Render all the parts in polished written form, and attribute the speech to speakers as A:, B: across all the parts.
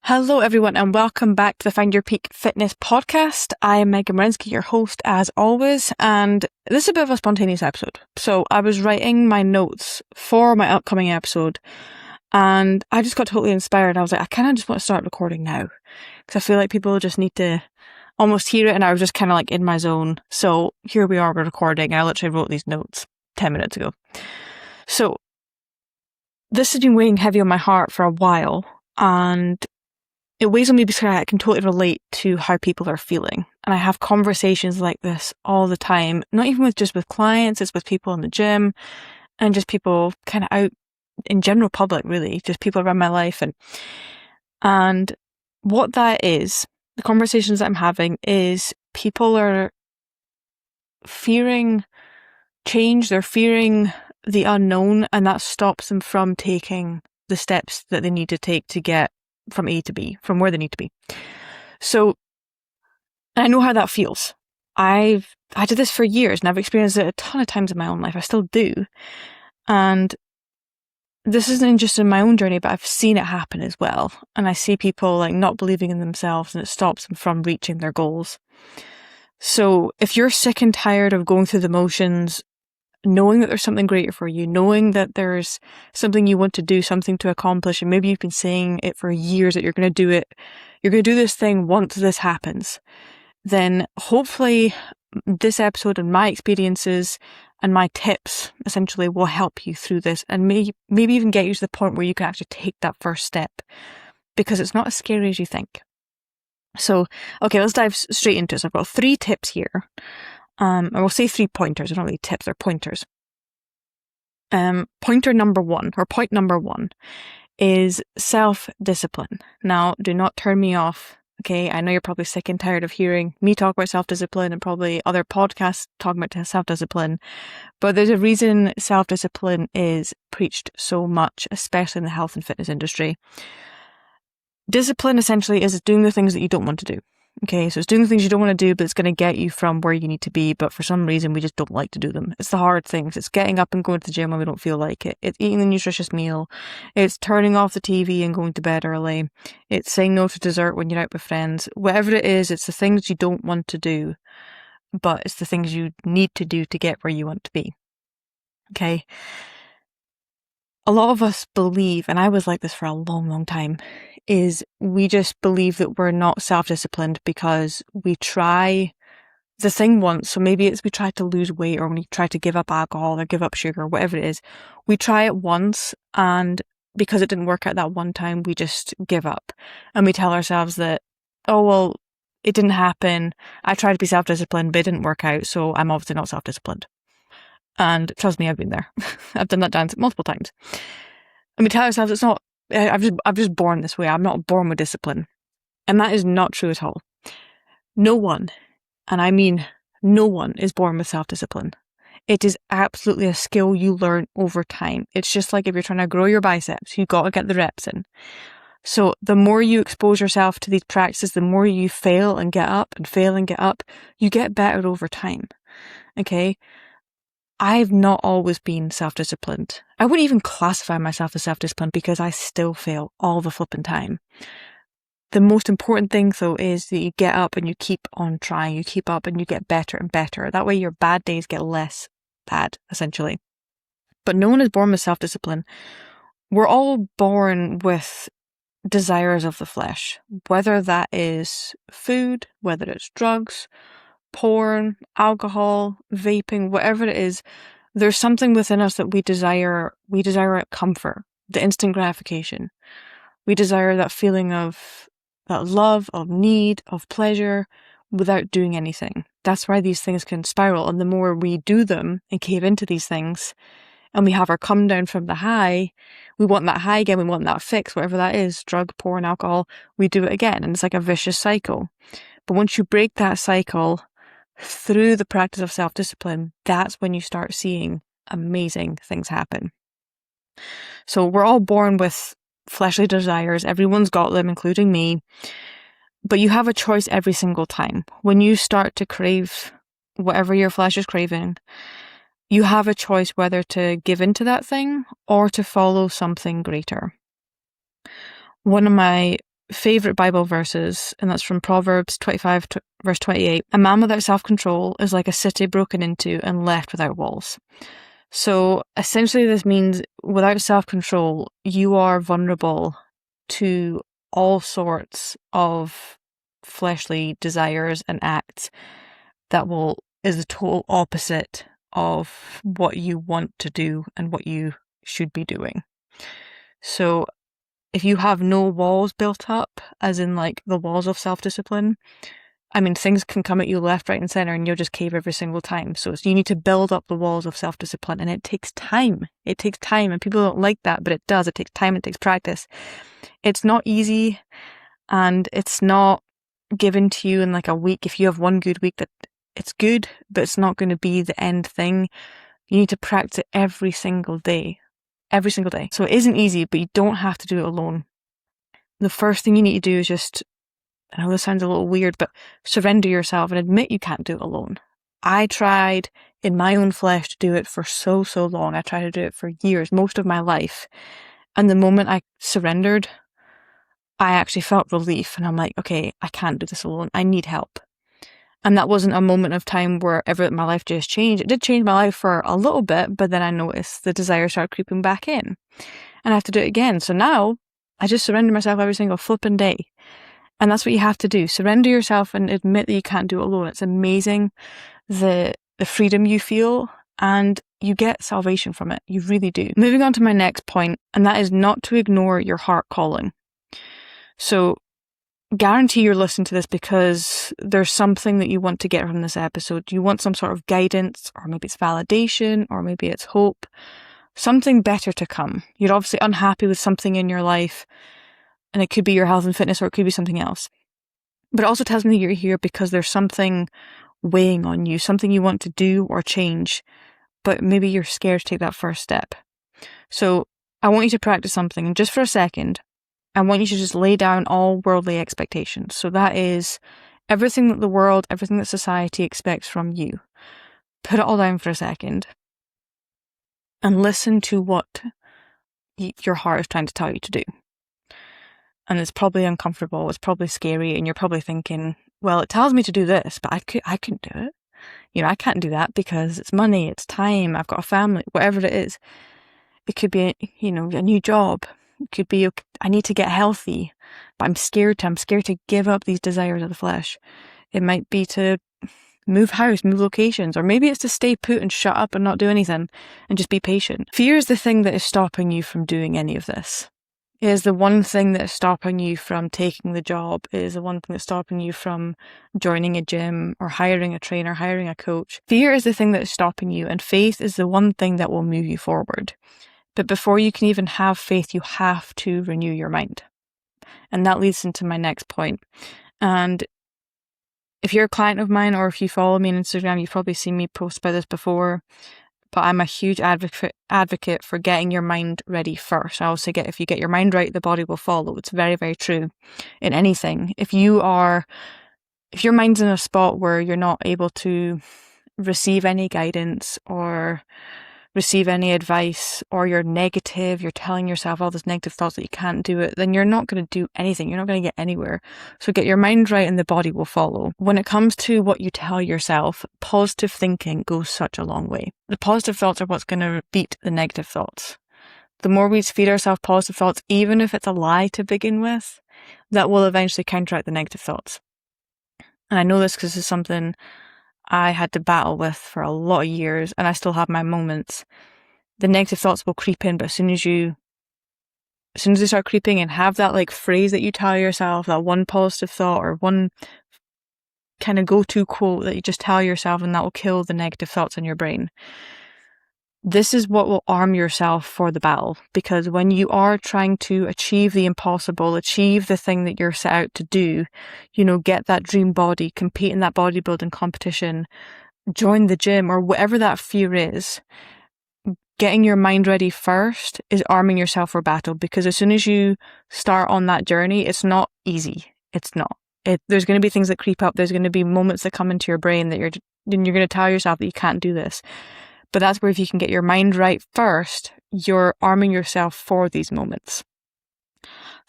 A: Hello, everyone, and welcome back to the Find Your Peak Fitness podcast. I am Megan Marinsky, your host, as always, and this is a bit of a spontaneous episode. So I was writing my notes for my upcoming episode, and I just got totally inspired. I was like, I kind of just want to start recording now, because I feel like people just need to almost hear it, and I was just kind of like in my zone. So here we are, we're recording, and I literally wrote these notes 10 minutes ago. So this has been weighing heavy on my heart for a while, and it weighs on me because I can totally relate to how people are feeling. And I have conversations like this all the time, not even just with clients, it's with people in the gym and just people kind of out in general public, really, just people around my life. And what that is, the conversations that I'm having is people are fearing change, they're fearing the unknown, and that stops them from taking the steps that they need to take to get from A to B, from where they need to be. So I know how that feels. I did this for years and I've experienced it a ton of times in my own life. I still do. And this isn't just in my own journey, but I've seen it happen as well. And I see people like not believing in themselves and it stops them from reaching their goals. So if you're sick and tired of going through the motions, knowing that there's something greater for you, knowing that there's something you want to do, something to accomplish, and maybe you've been saying it for years that you're going to do it, you're going to do this thing once this happens, then hopefully this episode and my experiences and my tips essentially will help you through this and maybe even get you to the point where you can actually take that first step, because it's not as scary as you think. So, okay, let's dive straight into it. So I've got 3 tips here. I will say 3 pointers. They're not really tips, they're pointers. Point number one is self-discipline. Now, do not turn me off. Okay, I know you're probably sick and tired of hearing me talk about self-discipline and probably other podcasts talking about self-discipline, but there's a reason self-discipline is preached so much, especially in the health and fitness industry. Discipline essentially is doing the things that you don't want to do. Okay, so it's doing the things you don't want to do, but it's going to get you from where you need to be, but for some reason we just don't like to do them. It's the hard things. It's getting up and going to the gym when we don't feel like it. It's eating a nutritious meal. It's turning off the TV and going to bed early. It's saying no to dessert when you're out with friends. Whatever it is, it's the things you don't want to do, but it's the things you need to do to get where you want to be. Okay? A lot of us believe, and I was like this for a long, long time, is we just believe that we're not self-disciplined because we try the thing once. So maybe it's we try to lose weight, or when we try to give up alcohol or give up sugar, whatever it is. We try it once, and because it didn't work out that one time, we just give up. And we tell ourselves that, oh, well, it didn't happen. I tried to be self-disciplined, but it didn't work out, so I'm obviously not self-disciplined. And trust me, I've been there. I've done that dance multiple times. And we tell ourselves it's not, I've just born this way. I'm not born with discipline. And that is not true at all. No one, and I mean no one, is born with self-discipline. It is absolutely a skill you learn over time. It's just like if you're trying to grow your biceps, you got to get the reps in. So the more you expose yourself to these practices, the more you fail and get up and fail and get up, you get better over time. Okay? I've not always been self-disciplined. I wouldn't even classify myself as self-disciplined because I still fail all the flipping time. The most important thing, though, is that you get up and you keep on trying. You keep up and you get better and better. That way your bad days get less bad, essentially. But no one is born with self-discipline. We're all born with desires of the flesh, whether that is food, whether it's drugs, porn, alcohol, vaping, whatever it is. There's something within us that we desire. We desire comfort, the instant gratification. We desire that feeling of that love, of need, of pleasure without doing anything. That's why these things can spiral. And the more we do them and cave into these things and we have our come down from the high, we want that high again. We want that fix, whatever that is, drug, porn, alcohol, we do it again. And it's like a vicious cycle. But once you break that cycle through the practice of self-discipline, that's when you start seeing amazing things happen. So we're all born with fleshly desires. Everyone's got them, including me. But you have a choice every single time. When you start to crave whatever your flesh is craving, you have a choice whether to give into that thing or to follow something greater. One of my favourite Bible verses, and that's from Proverbs 25, verse 28. A man without self-control is like a city broken into and left without walls. So essentially this means without self-control, you are vulnerable to all sorts of fleshly desires and acts that is the total opposite of what you want to do and what you should be doing. So if you have no walls built up, as in like the walls of self-discipline, I mean, things can come at you left, right, and center, and you'll just cave every single time. So you need to build up the walls of self-discipline, and it takes time. It takes time, and people don't like that, but it does. It takes time, it takes practice. It's not easy, and it's not given to you in like a week. If you have one good week, that it's good, but it's not going to be the end thing. You need to practice it every single day. Every single day. So it isn't easy, but you don't have to do it alone. The first thing you need to do is just, I know this sounds a little weird, but surrender yourself and admit you can't do it alone. I tried in my own flesh to do it for so long. I tried to do it for years, most of my life. And the moment I surrendered, I actually felt relief. And I'm like, okay, I can't do this alone. I need help. And that wasn't a moment of time where my life just changed. It did change my life for a little bit, but then I noticed the desire started creeping back in. And I have to do it again. So now I just surrender myself every single flipping day. And that's what you have to do. Surrender yourself and admit that you can't do it alone. It's amazing the freedom you feel, and you get salvation from it. You really do. Moving on to my next point, and that is not to ignore your heart calling. So guarantee you're listening to this because there's something that you want to get from this episode. You want some sort of guidance, or maybe it's validation, or maybe it's hope, something better to come. You're obviously unhappy with something in your life, and it could be your health and fitness, or it could be something else. But it also tells me that you're here because there's something weighing on you, something you want to do or change, but maybe you're scared to take that first step. So I want you to practice something, and just for a second, I want you to just lay down all worldly expectations. So that is everything that the world, everything that society expects from you. Put it all down for a second and listen to what your heart is trying to tell you to do. And it's probably uncomfortable, it's probably scary, and you're probably thinking, well, it tells me to do this, but I couldn't do it. I can't do that because it's money, it's time, I've got a family, whatever it is. It could be, a new job. It could be, I need to get healthy, but I'm scared to give up these desires of the flesh. It might be to move house, move locations, or maybe it's to stay put and shut up and not do anything and just be patient. Fear is the thing that is stopping you from doing any of this. It is the one thing that is stopping you from taking the job. It is the one thing that's stopping you from joining a gym or hiring a trainer, hiring a coach. Fear is the thing that is stopping you, and faith is the one thing that will move you forward. But before you can even have faith, you have to renew your mind. And that leads into my next point. And if you're a client of mine, or if you follow me on Instagram, you've probably seen me post about this before. But I'm a huge advocate for getting your mind ready first. I also if you get your mind right, the body will follow. It's very, very true in anything. If your mind's in a spot where you're not able to receive any guidance or receive any advice, or you're negative, you're telling yourself all those negative thoughts that you can't do it, then you're not going to do anything. You're not going to get anywhere. So get your mind right and the body will follow. When it comes to what you tell yourself, positive thinking goes such a long way. The positive thoughts are what's going to beat the negative thoughts. The more we feed ourselves positive thoughts, even if it's a lie to begin with, that will eventually counteract the negative thoughts. And I know this because this is something I had to battle with for a lot of years, and I still have my moments. The negative thoughts will creep in, but as soon as they start creeping and have that phrase that you tell yourself, that one positive thought or one kind of go-to quote that you just tell yourself, and that will kill the negative thoughts in your brain. This is what will arm yourself for the battle, because when you are trying to achieve the impossible, achieve the thing that you're set out to do, get that dream body, compete in that bodybuilding competition, join the gym, or whatever that fear is, getting your mind ready first is arming yourself for battle, because as soon as you start on that journey, it's not easy. It's not. There's going to be things that creep up. There's going to be moments that come into your brain that you're going to tell yourself that you can't do this. But that's where if you can get your mind right first, you're arming yourself for these moments.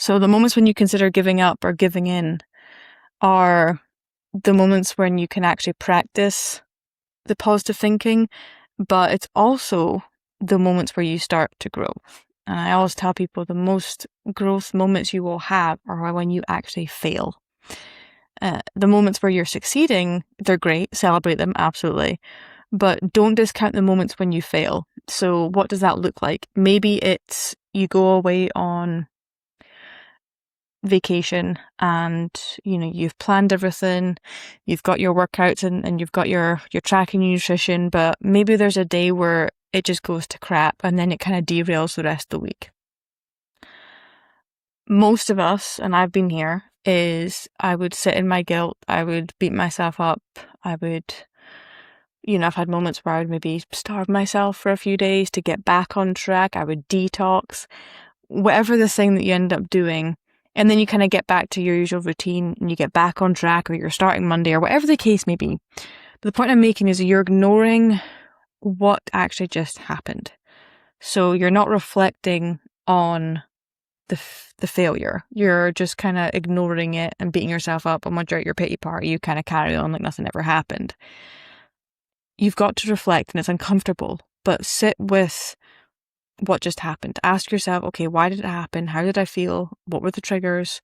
A: So the moments when you consider giving up or giving in are the moments when you can actually practice the positive thinking, but it's also the moments where you start to grow. And I always tell people the most growth moments you will have are when you actually fail. The moments where you're succeeding, they're great, celebrate them, absolutely. But don't discount the moments when you fail. So what does that look like? Maybe it's you go away on vacation and you've planned everything, you've got your workouts and you've got your tracking your nutrition, but maybe there's a day where it just goes to crap and then it kind of derails the rest of the week. Most of us, and I've been here, is I would sit in my guilt, I would beat myself up, I would I've had moments where I would maybe starve myself for a few days to get back on track, I would detox, whatever the thing that you end up doing. And then you kind of get back to your usual routine and you get back on track, or you're starting Monday, or whatever the case may be. But the point I'm making is you're ignoring what actually just happened. So you're not reflecting on the failure. You're just kind of ignoring it and beating yourself up. And once you're at your pity party, you kind of carry on like nothing ever happened. You've got to reflect, and it's uncomfortable, but sit with what just happened. Ask yourself, okay, why did it happen? How did I feel? What were the triggers?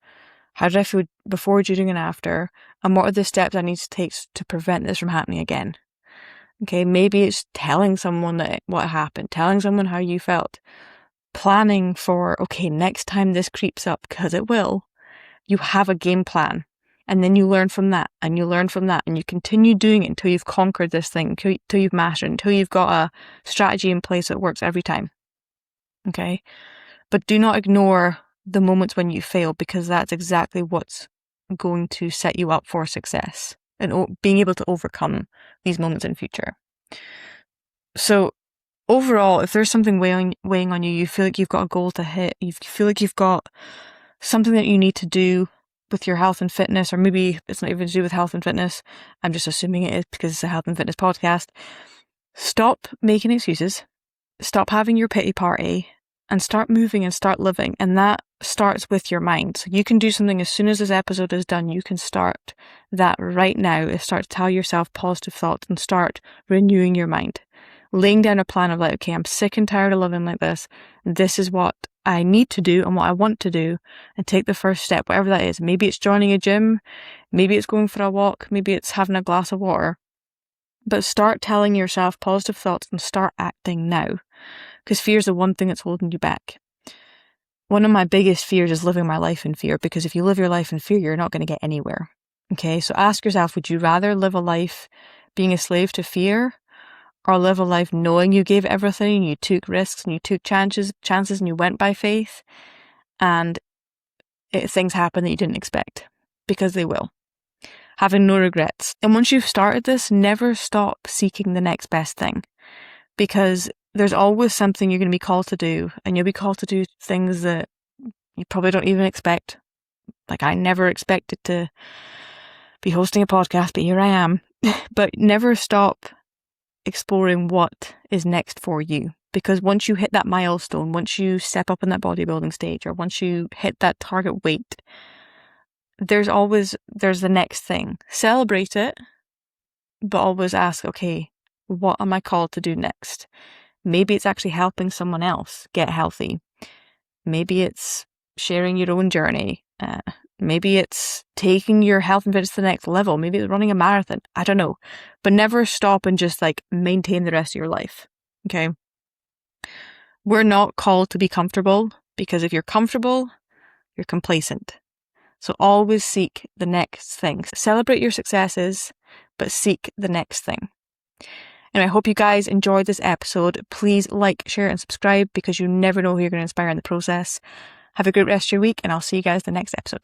A: How did I feel before, during, and after? And what are the steps I need to take to prevent this from happening again? Okay, maybe it's telling someone that what happened, telling someone how you felt, planning for, okay, next time this creeps up, because it will, you have a game plan. And then you learn from that, and you learn from that, and you continue doing it until you've conquered this thing, until you've mastered it, until you've got a strategy in place that works every time. Okay? But do not ignore the moments when you fail, because that's exactly what's going to set you up for success and being able to overcome these moments in future. So overall, if there's something weighing on you, you feel like you've got a goal to hit, you feel like you've got something that you need to do with your health and fitness, or maybe it's not even to do with health and fitness, I'm just assuming it is because it's a health and fitness podcast, stop making excuses, stop having your pity party, and start moving and start living. And that starts with your mind. So you can do something as soon as this episode is done. You can start that right now. Start to tell yourself positive thoughts and start renewing your mind. Laying down a plan of like, okay, I'm sick and tired of living like this. This is what I need to do and what I want to do, and take the first step, whatever that is. Maybe it's joining a gym. Maybe it's going for a walk. Maybe it's having a glass of water. But start telling yourself positive thoughts and start acting now. Because fear is the one thing that's holding you back. One of my biggest fears is living my life in fear, because if you live your life in fear, you're not going to get anywhere. Okay, so ask yourself, would you rather live a life being a slave to fear, or live a life knowing you gave everything, you took risks and you took chances and you went by faith, and things happen that you didn't expect? Because they will. Having no regrets. And once you've started this, never stop seeking the next best thing, because there's always something you're going to be called to do, and you'll be called to do things that you probably don't even expect. Like, I never expected to be hosting a podcast, but here I am. But never stop exploring what is next for you, because once you hit that milestone, once you step up in that bodybuilding stage, or once you hit that target weight, there's the next thing. Celebrate it, but always ask, okay, what am I called to do next? Maybe it's actually helping someone else get healthy. Maybe it's sharing your own journey. Maybe it's taking your health and fitness to the next level. Maybe it's running a marathon. I don't know. But never stop and just like maintain the rest of your life. Okay? We're not called to be comfortable, because if you're comfortable, you're complacent. So always seek the next thing. Celebrate your successes, but seek the next thing. And I hope you guys enjoyed this episode. Please like, share, and subscribe, because you never know who you're going to inspire in the process. Have a great rest of your week, and I'll see you guys in the next episode.